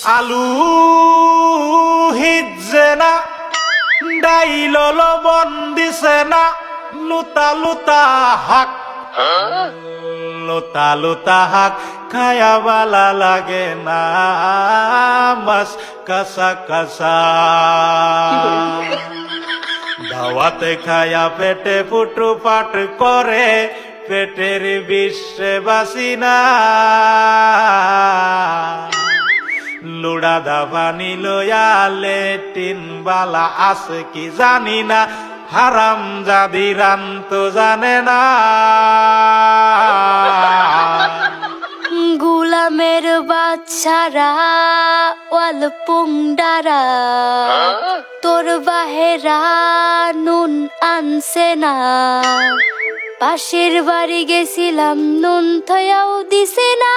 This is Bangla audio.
আলু হিজে না ডাইল লবণ দিছে না লুতা লুতা হাক লুতা লুতা হাক খায়া বালা লাগে না মাছ কাঁচা কাঁচা দাওয়াতে খায়া পেটে ফুটু পাট করে পেটের বিশ্বে বাসি না লুড়া দাবানি লয়া লেটিন বালা আছে কি জানি না হারাম জাদি রান তো জানে না গুলামের বাচ্চারা ওয়াল পুংডারা তোর বাহেরা নুন আনছে না পাশের বাড়ি গেছিলাম নুন থয়াও দিছে না